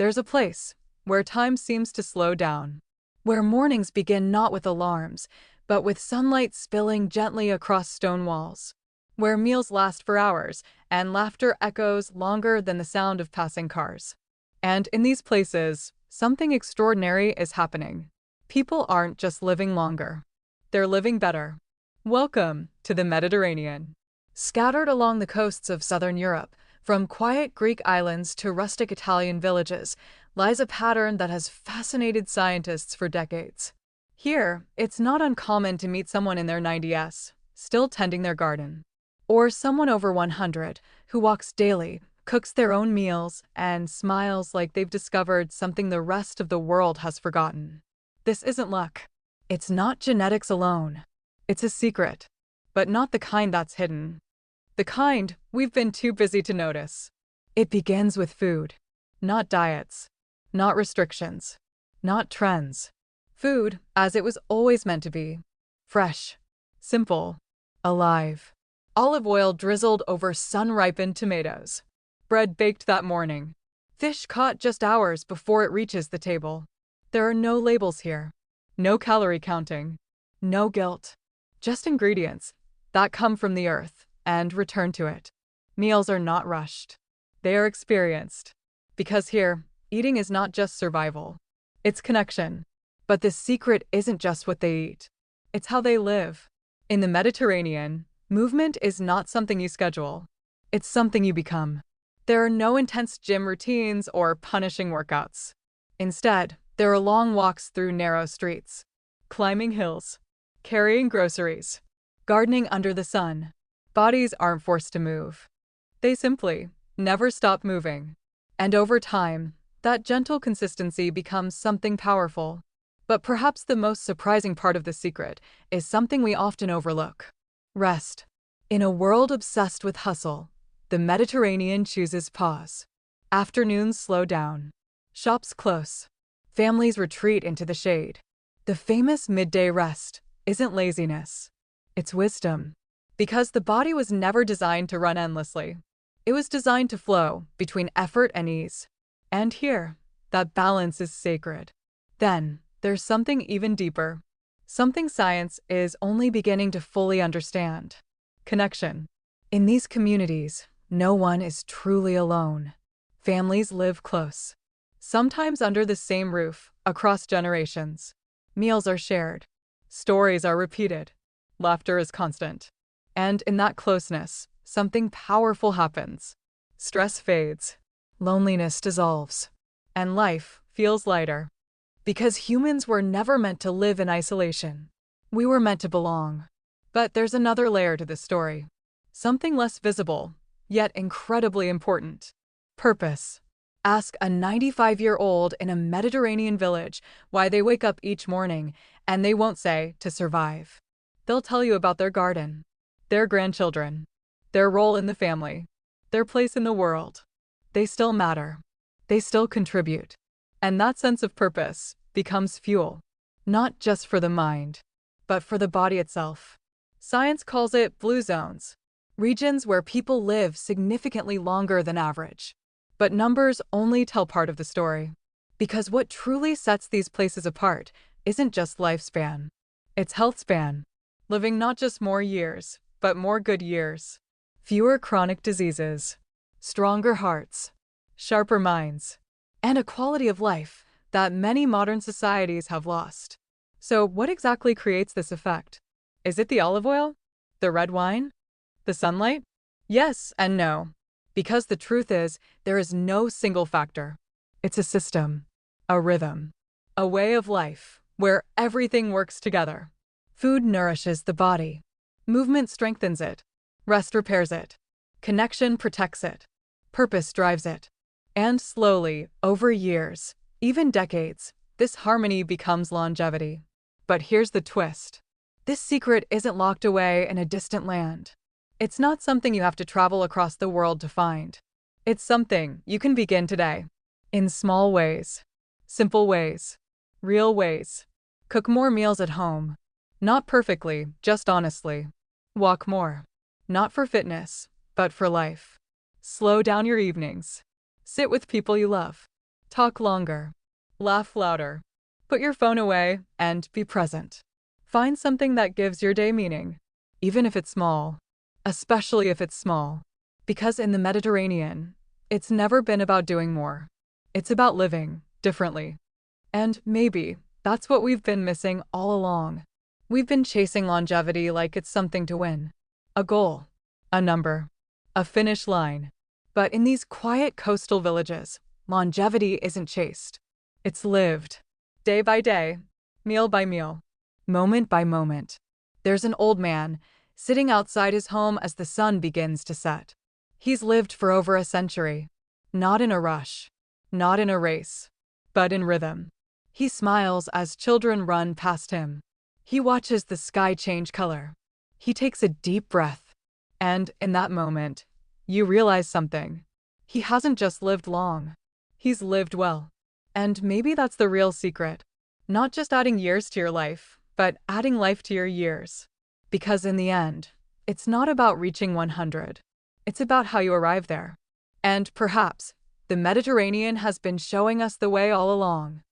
There's a place where time seems to slow down, where mornings begin not with alarms, but with sunlight spilling gently across stone walls, where meals last for hours and laughter echoes longer than the sound of passing cars. And in these places, something extraordinary is happening. People aren't just living longer, they're living better. Welcome to the Mediterranean. Scattered along the coasts of southern Europe, from quiet Greek islands to rustic Italian villages, lies a pattern that has fascinated scientists for decades. Here, it's not uncommon to meet someone in their 90s, still tending their garden, or someone over 100 who walks daily, cooks their own meals, and smiles like they've discovered something the rest of the world has forgotten. This isn't luck. It's not genetics alone. It's a secret, but not the kind that's hidden. The kind we've been too busy to notice. It begins with food, not diets, not restrictions, not trends. Food as it was always meant to be. Fresh, simple, alive. Olive oil drizzled over sun-ripened tomatoes. Bread baked that morning. Fish caught just hours before it reaches the table. There are no labels here. No calorie counting. No guilt. Just ingredients that come from the earth and return to it. Meals are not rushed. They are experienced. Because here, eating is not just survival. It's connection. But the secret isn't just what they eat. It's how they live. In the Mediterranean, movement is not something you schedule. It's something you become. There are no intense gym routines or punishing workouts. Instead, there are long walks through narrow streets, climbing hills, carrying groceries, gardening under the sun. Bodies aren't forced to move. They simply never stop moving. And over time, that gentle consistency becomes something powerful. But perhaps the most surprising part of the secret is something we often overlook. Rest. In a world obsessed with hustle, the Mediterranean chooses pause. Afternoons slow down. Shops close. Families retreat into the shade. The famous midday rest isn't laziness. It's wisdom. Because the body was never designed to run endlessly. It was designed to flow between effort and ease. And here, that balance is sacred. Then, there's something even deeper. Something science is only beginning to fully understand. Connection. In these communities, no one is truly alone. Families live close. Sometimes under the same roof, across generations. Meals are shared. Stories are repeated. Laughter is constant. And in that closeness, something powerful happens. Stress fades. Loneliness dissolves. And life feels lighter. Because humans were never meant to live in isolation. We were meant to belong. But there's another layer to this story. Something less visible, yet incredibly important. Purpose. Ask a 95-year-old in a Mediterranean village why they wake up each morning, and they won't say to survive. They'll tell you about their garden, their grandchildren, their role in the family, their place in the world. They still matter. They still contribute. And that sense of purpose becomes fuel, not just for the mind, but for the body itself. Science calls it blue zones, regions where people live significantly longer than average. But numbers only tell part of the story. Because what truly sets these places apart isn't just lifespan. It's health span. Living not just more years, but more good years. Fewer chronic diseases. Stronger hearts. Sharper minds. And a quality of life that many modern societies have lost. So what exactly creates this effect? Is it the olive oil? The red wine? The sunlight? Yes and no. Because the truth is, there is no single factor. It's a system, a rhythm, a way of life where everything works together. Food nourishes the body. Movement strengthens it. Rest repairs it. Connection protects it. Purpose drives it. And slowly, over years, even decades, this harmony becomes longevity. But here's the twist. This secret isn't locked away in a distant land. It's not something you have to travel across the world to find. It's something you can begin today. In small ways. Simple ways. Real ways. Cook more meals at home. Not perfectly, just honestly. Walk more. Not for fitness, but for life. Slow down your evenings. Sit with people you love. Talk longer. Laugh louder. Put your phone away and be present. Find something that gives your day meaning, even if it's small, especially if it's small. Because in the Mediterranean, it's never been about doing more. It's about living differently. And maybe that's what we've been missing all along. We've been chasing longevity like it's something to win. A goal, a number, a finish line. But in these quiet coastal villages, longevity isn't chased. It's lived. Day by day, meal by meal, moment by moment. There's an old man sitting outside his home as the sun begins to set. He's lived for over a century. Not in a rush, not in a race, but in rhythm. He smiles as children run past him. He watches the sky change color. He takes a deep breath. And in that moment, you realize something. He hasn't just lived long. He's lived well. And maybe that's the real secret. Not just adding years to your life, but adding life to your years. Because in the end, it's not about reaching 100. It's about how you arrive there. And perhaps, the Mediterranean has been showing us the way all along.